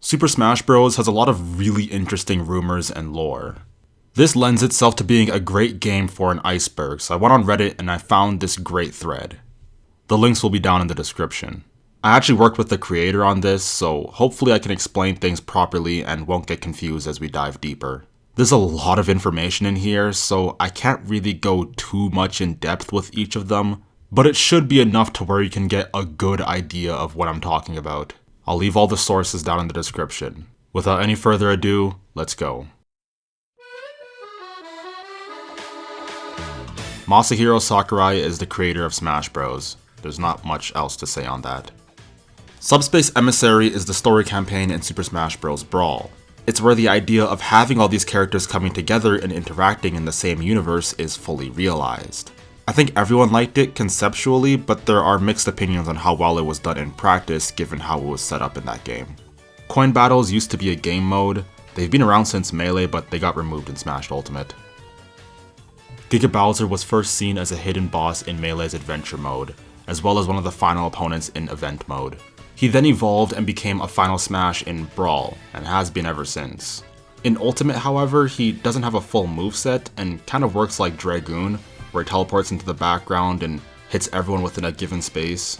Super Smash Bros. Has a lot of really interesting rumors and lore. This lends itself to being a great game for an Iceberg, so I went on Reddit and I found this great thread. The links will be down in the description. I actually worked with the creator on this, so hopefully I can explain things properly and won't get confused as we dive deeper. There's a lot of information in here, so I can't really go too much in depth with each of them, but it should be enough to where you can get a good idea of what I'm talking about. I'll leave all the sources down in the description. Without any further ado, let's go. Masahiro Sakurai is the creator of Smash Bros. There's not much else to say on that. Subspace Emissary is the story campaign in Super Smash Bros. Brawl. It's where the idea of having all these characters coming together and interacting in the same universe is fully realized. I think everyone liked it conceptually, but there are mixed opinions on how well it was done in practice given how it was set up in that game. Coin battles used to be a game mode. They've been around since Melee, but they got removed in Smash Ultimate. Giga Bowser was first seen as a hidden boss in Melee's Adventure mode, as well as one of the final opponents in Event mode. He then evolved and became a final smash in Brawl, and has been ever since. In Ultimate, however, he doesn't have a full moveset and kind of works like Dragoon, where he teleports into the background and hits everyone within a given space.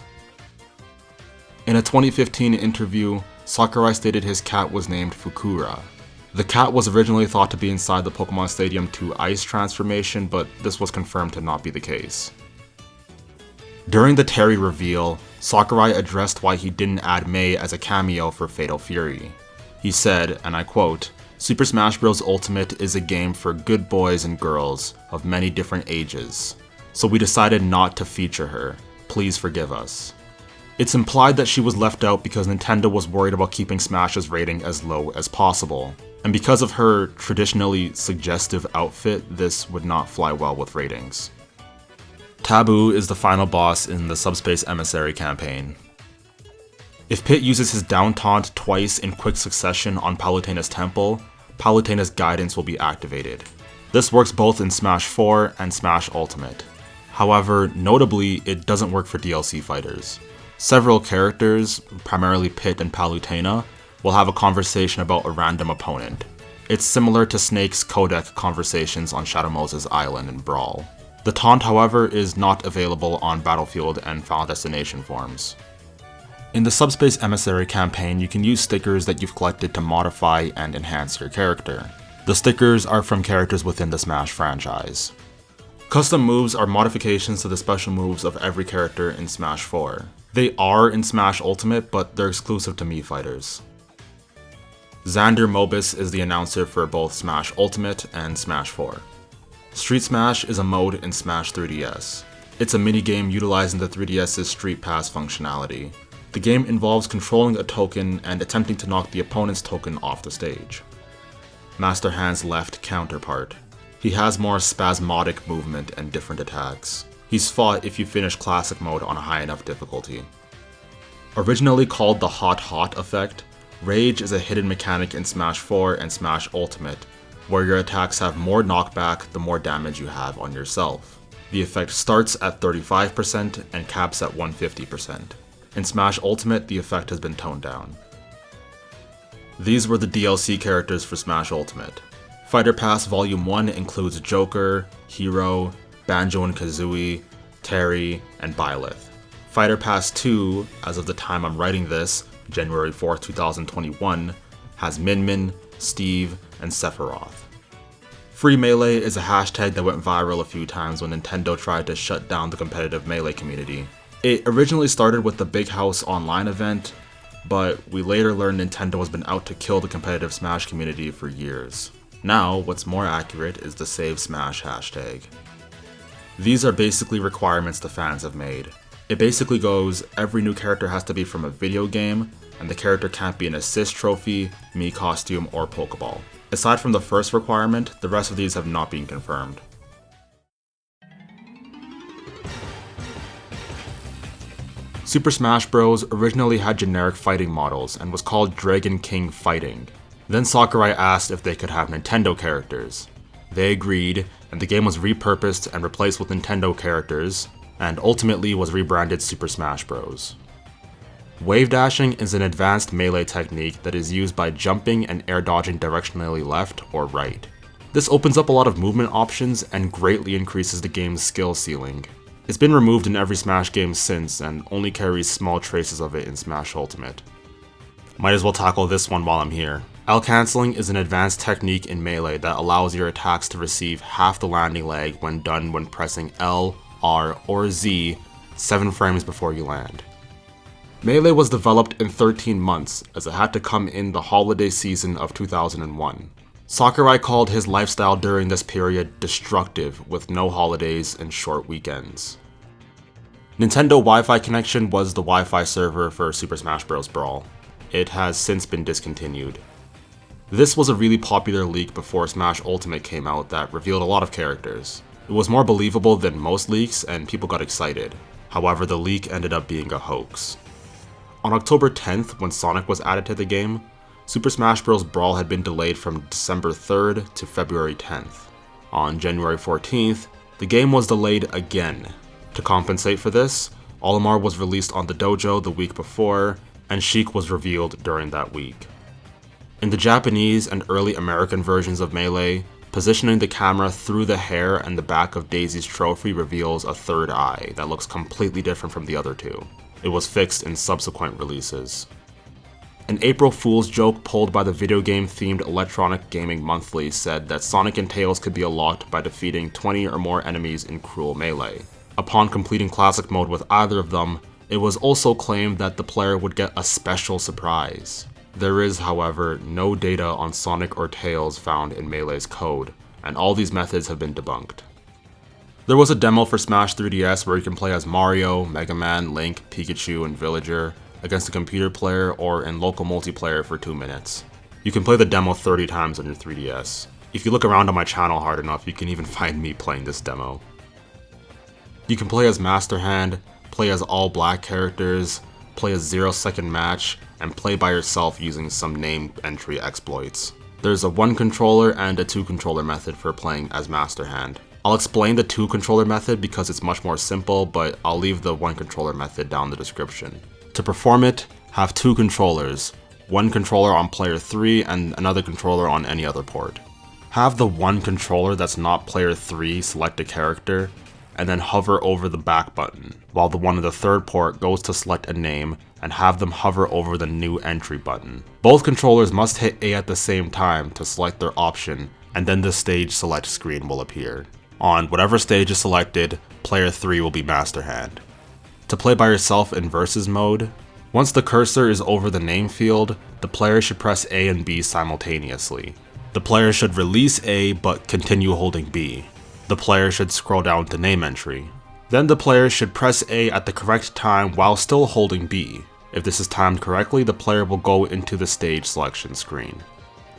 In a 2015 interview, Sakurai stated his cat was named Fukura. The cat was originally thought to be inside the Pokemon Stadium 2 Ice transformation, but this was confirmed to not be the case. During the Terry reveal, Sakurai addressed why he didn't add Mei as a cameo for Fatal Fury. He said, and I quote, "Super Smash Bros. Ultimate is a game for good boys and girls of many different ages, so we decided not to feature her. Please forgive us." It's implied that she was left out because Nintendo was worried about keeping Smash's rating as low as possible. And because of her traditionally suggestive outfit, this would not fly well with ratings. Taboo is the final boss in the Subspace Emissary campaign. If Pit uses his down taunt twice in quick succession on Palutena's temple, Palutena's guidance will be activated. This works both in Smash 4 and Smash Ultimate. However, notably, it doesn't work for DLC fighters. Several characters, primarily Pit and Palutena, will have a conversation about a random opponent. It's similar to Snake's codec conversations on Shadow Moses Island in Brawl. The taunt, however, is not available on Battlefield and Final Destination forms. In the Subspace Emissary campaign, you can use stickers that you've collected to modify and enhance your character. The stickers are from characters within the Smash franchise. Custom moves are modifications to the special moves of every character in Smash 4. They are in Smash Ultimate, but they're exclusive to Mii fighters. Xander Mobus is the announcer for both Smash Ultimate and Smash 4. Street Smash is a mode in Smash 3DS. It's a minigame utilizing the 3DS's Street Pass functionality. The game involves controlling a token and attempting to knock the opponent's token off the stage. Master Hand's left counterpart. He has more spasmodic movement and different attacks. He's fought if you finish Classic mode on a high enough difficulty. Originally called the Hot Hot effect, Rage is a hidden mechanic in Smash 4 and Smash Ultimate, where your attacks have more knockback the more damage you have on yourself. The effect starts at 35% and caps at 150%. In Smash Ultimate, the effect has been toned down. These were the DLC characters for Smash Ultimate. Fighter Pass Volume 1 includes Joker, Hero, Banjo and Kazooie, Terry, and Byleth. Fighter Pass 2, as of the time I'm writing this, January 4th, 2021, has Min Min, Steve, and Sephiroth. Free Melee is a hashtag that went viral a few times when Nintendo tried to shut down the competitive Melee community. It originally started with the Big House Online event, but we later learned Nintendo has been out to kill the competitive Smash community for years. Now, what's more accurate is the Save Smash hashtag. These are basically requirements the fans have made. It basically goes, every new character has to be from a video game, and the character can't be an assist trophy, Mii costume, or Pokeball. Aside from the first requirement, the rest of these have not been confirmed. Super Smash Bros. Originally had generic fighting models and was called Dragon King Fighting. Then Sakurai asked if they could have Nintendo characters. They agreed, and the game was repurposed and replaced with Nintendo characters, and ultimately was rebranded Super Smash Bros. Wave dashing is an advanced melee technique that is used by jumping and air dodging directionally left or right. This opens up a lot of movement options and greatly increases the game's skill ceiling. It's been removed in every Smash game since and only carries small traces of it in Smash Ultimate. Might as well tackle this one while I'm here. L cancelling is an advanced technique in Melee that allows your attacks to receive half the landing lag when done when pressing L, R, or Z 7 frames before you land. Melee was developed in 13 months as it had to come in the holiday season of 2001. Sakurai called his lifestyle during this period destructive with no holidays and short weekends. Nintendo Wi-Fi connection was the Wi-Fi server for Super Smash Bros. Brawl. It has since been discontinued. This was a really popular leak before Smash Ultimate came out that revealed a lot of characters. It was more believable than most leaks and people got excited. However, the leak ended up being a hoax. On October 10th, when Sonic was added to the game, Super Smash Bros. Brawl had been delayed from December 3rd to February 10th. On January 14th, the game was delayed again. To compensate for this, Olimar was released on the dojo the week before, and Sheik was revealed during that week. In the Japanese and early American versions of Melee, positioning the camera through the hair and the back of Daisy's trophy reveals a third eye that looks completely different from the other two. It was fixed in subsequent releases. An April Fool's joke pulled by the video game-themed Electronic Gaming Monthly said that Sonic and Tails could be unlocked by defeating 20 or more enemies in Cruel Melee. Upon completing Classic Mode with either of them, it was also claimed that the player would get a special surprise. There is, however, no data on Sonic or Tails found in Melee's code, and all these methods have been debunked. There was a demo for Smash 3DS where you can play as Mario, Mega Man, Link, Pikachu, and Villager against a computer player or in local multiplayer for 2 minutes. You can play the demo 30 times on your 3DS. If you look around on my channel hard enough, you can even find me playing this demo. You can play as Master Hand, play as all black characters, play a 0-second match, and play by yourself using some name entry exploits. There's a 1-controller and a 2-controller method for playing as Master Hand. I'll explain the 2-controller method because it's much more simple, but I'll leave the 1-controller method down in the description. To perform it, have 2 controllers, 1 controller on player 3 and another controller on any other port. Have the 1 controller that's not player 3 select a character, and then hover over the back button, while the one in the third port goes to select a name and have them hover over the new entry button. Both controllers must hit A at the same time to select their option, and then the stage select screen will appear. On whatever stage is selected, player 3 will be Master Hand. To play by yourself in versus mode, once the cursor is over the name field, the player should press A and B simultaneously. The player should release A but continue holding B. The player should scroll down to name entry. Then the player should press A at the correct time while still holding B. If this is timed correctly, the player will go into the stage selection screen.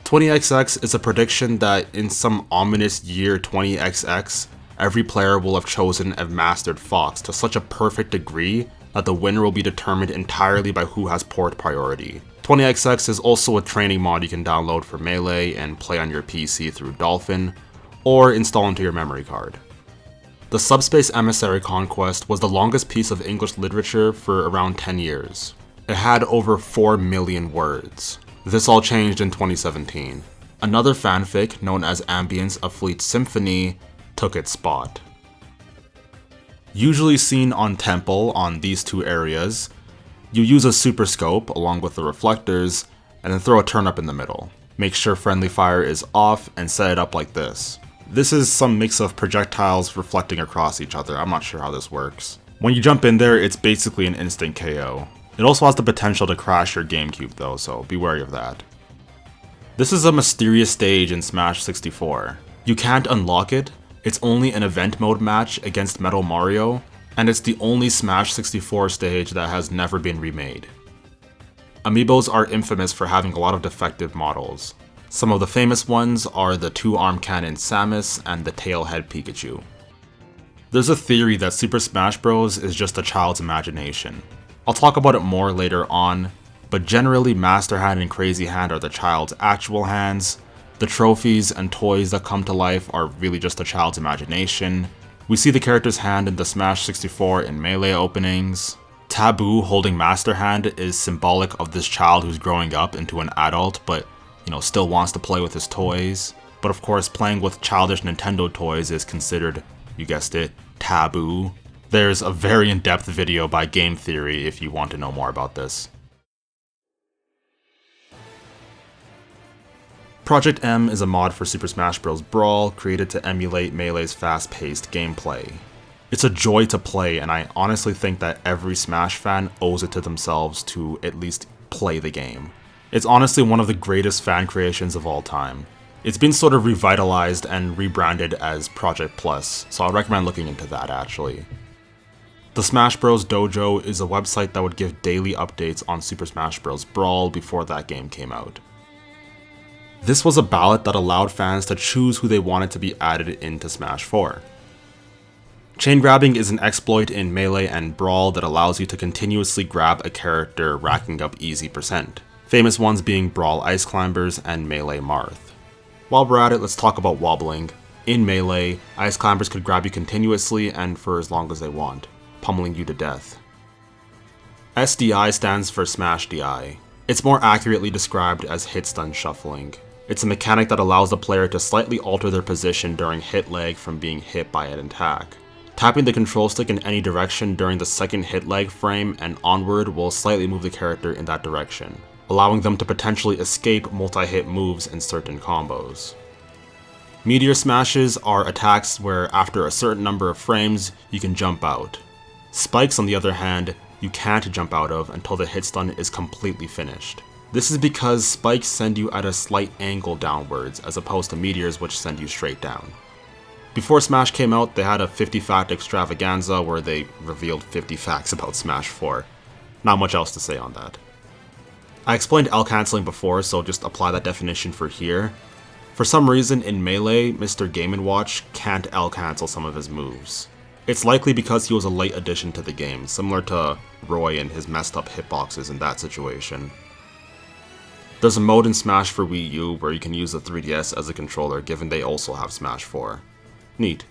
20XX is a prediction that in some ominous year 20XX, every player will have chosen and mastered Fox to such a perfect degree that the winner will be determined entirely by who has port priority. 20XX is also a training mod you can download for Melee and play on your PC through Dolphin, or install into your memory card. The Subspace Emissary Conquest was the longest piece of English literature for around 10 years. It had over 4 million words. This all changed in 2017. Another fanfic, known as Ambience of Fleet Symphony, took its spot. Usually seen on Temple on these 2 areas, you use a super scope along with the reflectors, and then throw a turnip in the middle. Make sure friendly fire is off and set it up like this. This is some mix of projectiles reflecting across each other. I'm not sure how this works. When you jump in there, it's basically an instant KO. It also has the potential to crash your GameCube though, so be wary of that. This is a mysterious stage in Smash 64. You can't unlock it, it's only an event mode match against Metal Mario, and it's the only Smash 64 stage that has never been remade. Amiibos are infamous for having a lot of defective models. Some of the famous ones are the 2-arm cannon Samus and the tailhead Pikachu. There's a theory that Super Smash Bros. Is just a child's imagination. I'll talk about it more later on, but generally Master Hand and Crazy Hand are the child's actual hands. The trophies and toys that come to life are really just a child's imagination. We see the character's hand in the Smash 64 and Melee openings. Taboo holding Master Hand is symbolic of this child who's growing up into an adult, but still wants to play with his toys. But of course, playing with childish Nintendo toys is considered, you guessed it, taboo. There's a very in-depth video by Game Theory if you want to know more about this. Project M is a mod for Super Smash Bros. Brawl created to emulate Melee's fast-paced gameplay. It's a joy to play, and I honestly think that every Smash fan owes it to themselves to at least play the game. It's honestly one of the greatest fan creations of all time. It's been sort of revitalized and rebranded as Project Plus, so I recommend looking into that actually. The Smash Bros. Dojo is a website that would give daily updates on Super Smash Bros. Brawl before that game came out. This was a ballot that allowed fans to choose who they wanted to be added into Smash 4. Chain grabbing is an exploit in Melee and Brawl that allows you to continuously grab a character, racking up easy percent. Famous ones being Brawl Ice Climbers and Melee Marth. While we're at it, let's talk about wobbling. In Melee, Ice Climbers could grab you continuously and for as long as they want, pummeling you to death. SDI stands for Smash DI. It's more accurately described as hit stun shuffling. It's a mechanic that allows the player to slightly alter their position during hit lag from being hit by an attack. Tapping the control stick in any direction during the second hit lag frame and onward will slightly move the character in that direction, allowing them to potentially escape multi-hit moves in certain combos. Meteor smashes are attacks where after a certain number of frames, you can jump out. Spikes, on the other hand, you can't jump out of until the hit stun is completely finished. This is because spikes send you at a slight angle downwards, as opposed to meteors which send you straight down. Before Smash came out, they had a 50 fact extravaganza where they revealed 50 facts about Smash 4. Not much else to say on that. I explained L cancelling before, so just apply that definition for here. For some reason in Melee, Mr. Game & Watch can't L cancel some of his moves. It's likely because he was a late addition to the game, similar to Roy and his messed up hitboxes in that situation. There's a mode in Smash for Wii U where you can use the 3DS as a controller, given they also have Smash 4. Neat.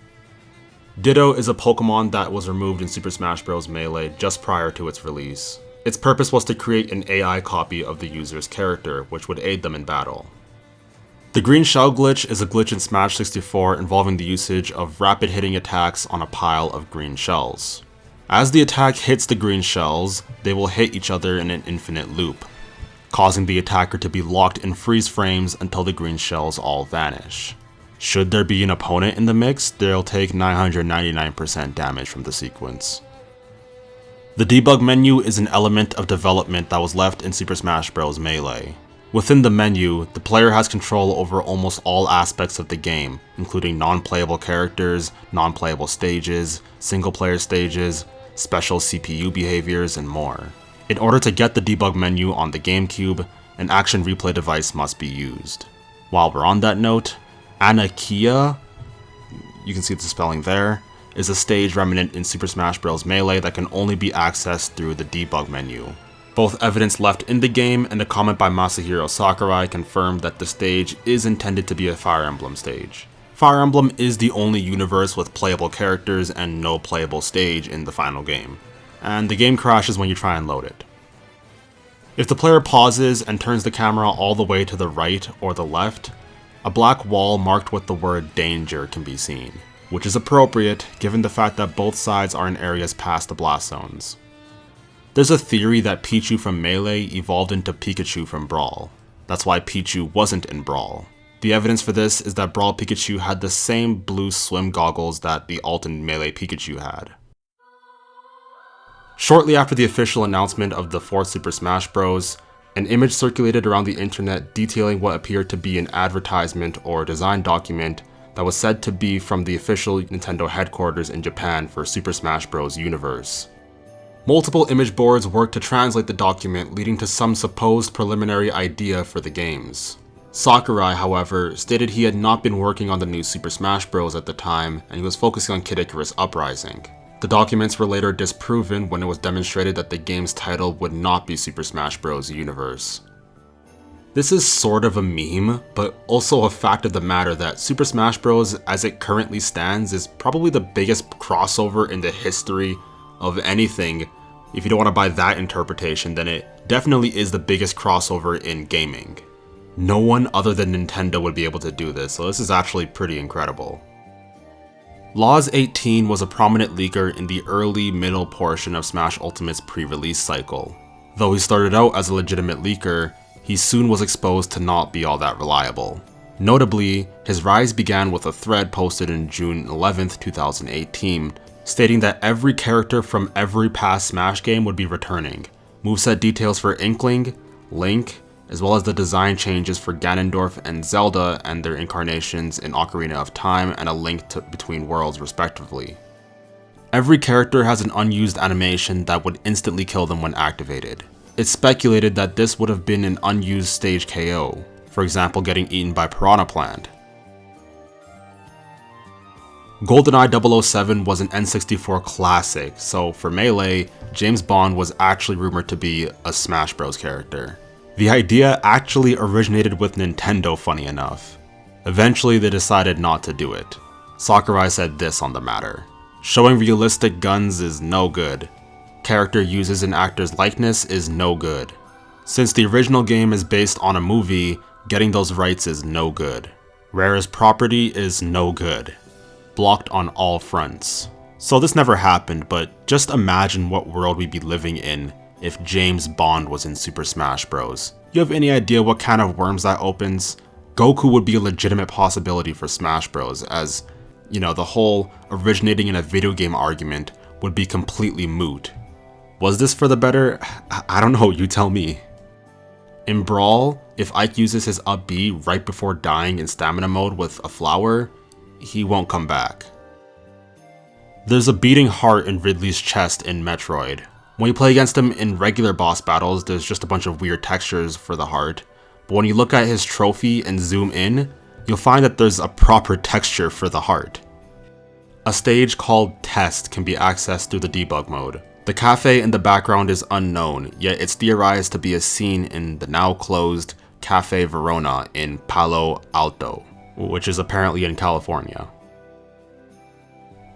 Ditto is a Pokemon that was removed in Super Smash Bros. Melee just prior to its release. Its purpose was to create an AI copy of the user's character, which would aid them in battle. The green shell glitch is a glitch in Smash 64 involving the usage of rapid hitting attacks on a pile of green shells. As the attack hits the green shells, they will hit each other in an infinite loop, causing the attacker to be locked in freeze frames until the green shells all vanish. Should there be an opponent in the mix, they'll take 999% damage from the sequence. The debug menu is an element of development that was left in Super Smash Bros. Melee. Within the menu, the player has control over almost all aspects of the game, including non-playable characters, non-playable stages, single-player stages, special CPU behaviors, and more. In order to get the debug menu on the GameCube, an action replay device must be used. While we're on that note, Anakia, you can see the spelling there, is a stage remnant in Super Smash Bros. Melee that can only be accessed through the debug menu. Both evidence left in the game and a comment by Masahiro Sakurai confirmed that the stage is intended to be a Fire Emblem stage. Fire Emblem is the only universe with playable characters and no playable stage in the final game, and the game crashes when you try and load it. If the player pauses and turns the camera all the way to the right or the left, a black wall marked with the word danger can be seen, which is appropriate given the fact that both sides are in areas past the blast zones. There's a theory that Pichu from Melee evolved into Pikachu from Brawl. That's why Pichu wasn't in Brawl. The evidence for this is that Brawl Pikachu had the same blue swim goggles that the Alton Melee Pikachu had. Shortly after the official announcement of the 4th Super Smash Bros., an image circulated around the internet detailing what appeared to be an advertisement or design document that was said to be from the official Nintendo headquarters in Japan for Super Smash Bros. Universe. Multiple image boards worked to translate the document, leading to some supposed preliminary idea for the games. Sakurai, however, stated he had not been working on the new Super Smash Bros. At the time, and he was focusing on Kid Icarus Uprising. The documents were later disproven when it was demonstrated that the game's title would not be Super Smash Bros. Universe. This is sort of a meme, but also a fact of the matter that Super Smash Bros. As it currently stands is probably the biggest crossover in the history of anything if you don't want to buy that interpretation, then it definitely is the biggest crossover in gaming. No one other than Nintendo would be able to do this, so this is actually pretty incredible. Laws18 was a prominent leaker in the early middle portion of Smash Ultimate's pre-release cycle. Though he started out as a legitimate leaker, he soon was exposed to not be all that reliable. Notably, his rise began with a thread posted in June 11th, 2018, stating that every character from every past Smash game would be returning, moveset details for Inkling, Link, as well as the design changes for Ganondorf and Zelda and their incarnations in Ocarina of Time and A Link Between Worlds respectively. Every character has an unused animation that would instantly kill them when activated. It's speculated that this would have been an unused stage KO, for example getting eaten by Piranha Plant. GoldenEye 007 was an N64 classic, so for Melee, James Bond was actually rumored to be a Smash Bros character. The idea actually originated with Nintendo, funny enough. Eventually they decided not to do it. Sakurai said this on the matter: "Showing realistic guns is no good. Character uses an actor's likeness is no good. Since the original game is based on a movie, getting those rights is no good. Rare's property is no good. Blocked on all fronts." So this never happened, but just imagine what world we'd be living in if James Bond was in Super Smash Bros. You have any idea what kind of worms that opens? Goku would be a legitimate possibility for Smash Bros, as, you know, the whole originating in a video game argument would be completely moot. Was this for the better? I don't know, you tell me. In Brawl, if Ike uses his up B right before dying in stamina mode with a flower, he won't come back. There's a beating heart in Ridley's chest in Metroid. When you play against him in regular boss battles, there's just a bunch of weird textures for the heart, but when you look at his trophy and zoom in, you'll find that there's a proper texture for the heart. A stage called Test can be accessed through the debug mode. The cafe in the background is unknown, yet it's theorized to be a scene in the now closed Cafe Verona in Palo Alto, which is apparently in California.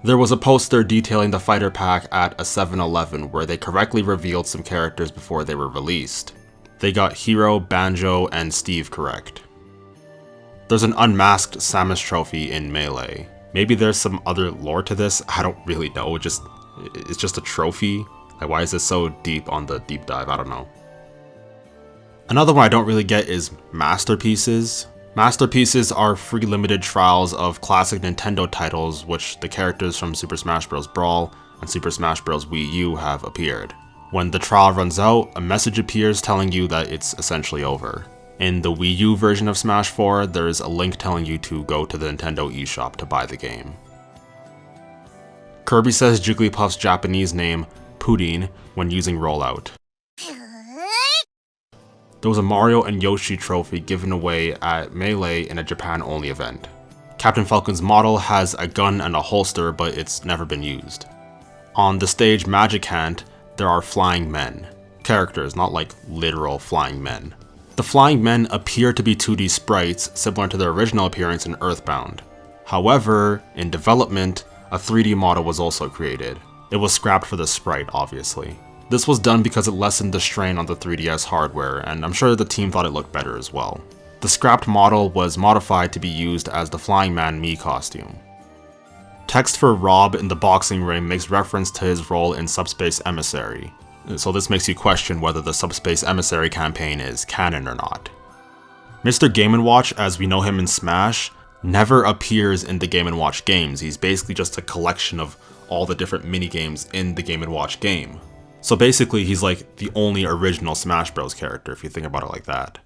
There was a poster detailing the fighter pack at a 7-Eleven where they correctly revealed some characters before they were released. They got Hero, Banjo, and Steve correct. There's an unmasked Samus trophy in Melee. Maybe there's some other lore to this, I don't really know, it's just a trophy. Like, why is this so deep on the deep dive? I don't know. Another one I don't really get is Masterpieces. Masterpieces are free limited trials of classic Nintendo titles which the characters from Super Smash Bros. Brawl and Super Smash Bros. Wii U have appeared. When the trial runs out, a message appears telling you that it's essentially over. In the Wii U version of Smash 4, there's a link telling you to go to the Nintendo eShop to buy the game. Kirby says Jigglypuff's Japanese name, Pudding, when using Rollout. There was a Mario and Yoshi trophy given away at Melee in a Japan-only event. Captain Falcon's model has a gun and a holster, but it's never been used. On the stage Magic Hand, there are flying men. Characters, not like literal flying men. The flying men appear to be 2D sprites, similar to their original appearance in Earthbound. However, in development, a 3D model was also created. It was scrapped for the sprite, obviously. This was done because it lessened the strain on the 3DS hardware, and I'm sure the team thought it looked better as well. The scrapped model was modified to be used as the Flying Man Mii costume. Text for Rob in the boxing ring makes reference to his role in Subspace Emissary, so this makes you question whether the Subspace Emissary campaign is canon or not. Mr. Game & Watch, as we know him in Smash, never appears in the Game & Watch games. He's basically just a collection of all the different minigames in the Game & Watch game. So basically, he's like the only original Smash Bros. Character, if you think about it like that.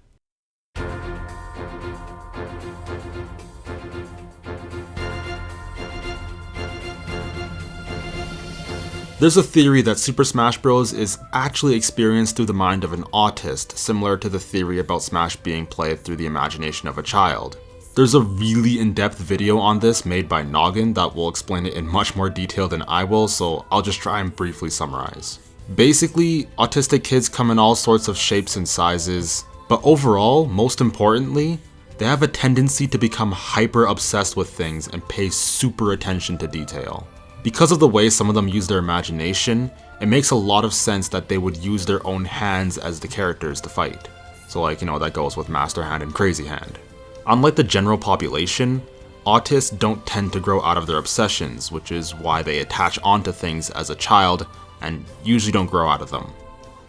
There's a theory that Super Smash Bros. Is actually experienced through the mind of an autist, similar to the theory about Smash being played through the imagination of a child. There's a really in-depth video on this made by Noggin that will explain it in much more detail than I will, so I'll just try and briefly summarize. Basically, autistic kids come in all sorts of shapes and sizes, but overall, most importantly, they have a tendency to become hyper obsessed with things and pay super attention to detail. Because of the way some of them use their imagination, it makes a lot of sense that they would use their own hands as the characters to fight. So like, that goes with Master Hand and Crazy Hand. Unlike the general population, autists don't tend to grow out of their obsessions, which is why they attach onto things as a child and usually don't grow out of them.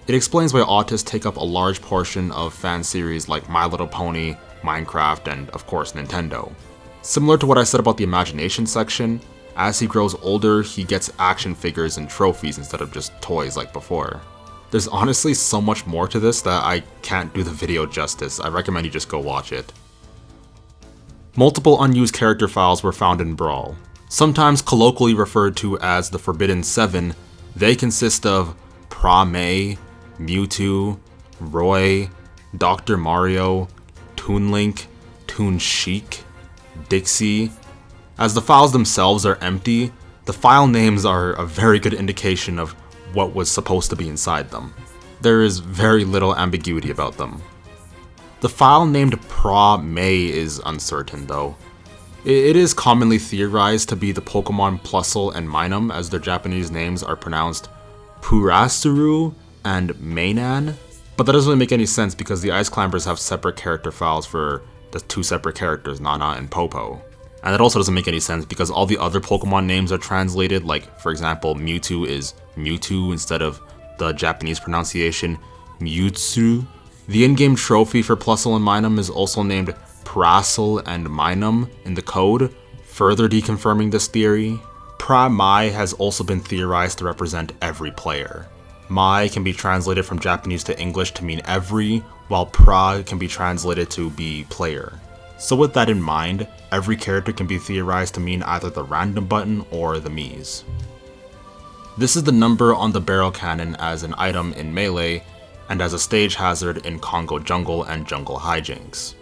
It explains why autists take up a large portion of fan series like My Little Pony, Minecraft, and of course Nintendo. Similar to what I said about the imagination section, as he grows older, he gets action figures and trophies instead of just toys like before. There's honestly so much more to this that I can't do the video justice. I recommend you just go watch it. Multiple unused character files were found in Brawl. Sometimes colloquially referred to as the Forbidden Seven, they consist of Pra-Mei, Mewtwo, Roy, Dr. Mario, Toon Link, Toon Sheik, Dixie. As the files themselves are empty, the file names are a very good indication of what was supposed to be inside them. There is very little ambiguity about them. The file named Pra-Mei is uncertain though. It is commonly theorized to be the Pokemon Plusle and Minun, as their Japanese names are pronounced Purasuru and Mainan, but that doesn't really make any sense because the Ice Climbers have separate character files for the two separate characters, Nana and Popo. And that also doesn't make any sense because all the other Pokemon names are translated, like for example Mewtwo is Mewtwo instead of the Japanese pronunciation Mewtwo. The in-game trophy for Plusle and Minun is also named Prasle and Minun in the code, further deconfirming this theory. Pra-Mei has also been theorized to represent every player. Mai can be translated from Japanese to English to mean every, while Pra can be translated to be player. So with that in mind, every character can be theorized to mean either the random button or the Miis. This is the number on the barrel cannon as an item in Melee, and as a stage hazard in Congo Jungle and Jungle Hijinks.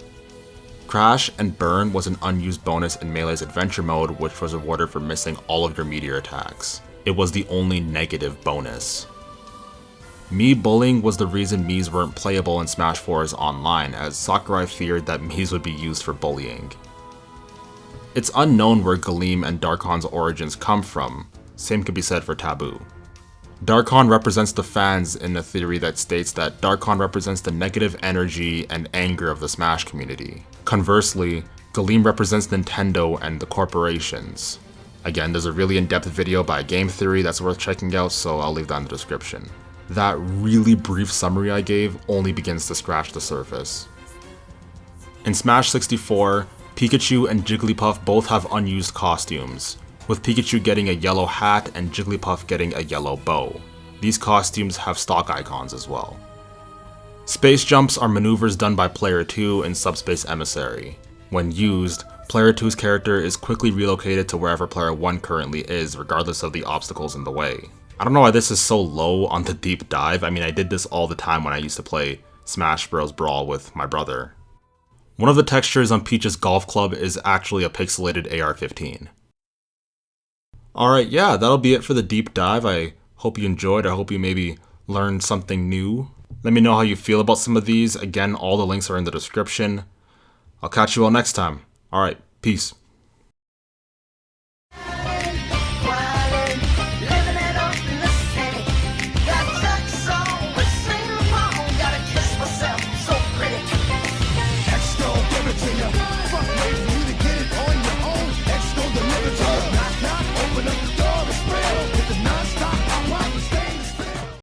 Crash and Burn was an unused bonus in Melee's Adventure Mode, which was awarded for missing all of your meteor attacks. It was the only negative bonus. Mii bullying was the reason Miis weren't playable in Smash 4's online, as Sakurai feared that Miis would be used for bullying. It's unknown where Galeem and Darkon's origins come from. Same could be said for Taboo. Darkon represents the fans in a theory that states that Darkon represents the negative energy and anger of the Smash community. Conversely, Galeem represents Nintendo and the corporations. Again, there's a really in-depth video by Game Theory that's worth checking out, so I'll leave that in the description. That really brief summary I gave only begins to scratch the surface. In Smash 64, Pikachu and Jigglypuff both have unused costumes, with Pikachu getting a yellow hat and Jigglypuff getting a yellow bow. These costumes have stock icons as well. Space jumps are maneuvers done by Player 2 in Subspace Emissary. When used, Player 2's character is quickly relocated to wherever Player 1 currently is, regardless of the obstacles in the way. I don't know why this is so low on the deep dive. I mean, I did this all the time when I used to play Smash Bros. Brawl with my brother. One of the textures on Peach's golf club is actually a pixelated AR-15. Alright, yeah, that'll be it for the deep dive. I hope you enjoyed. I hope you maybe learned something new. Let me know how you feel about some of these. Again, all the links are in the description. I'll catch you all next time. Alright, peace.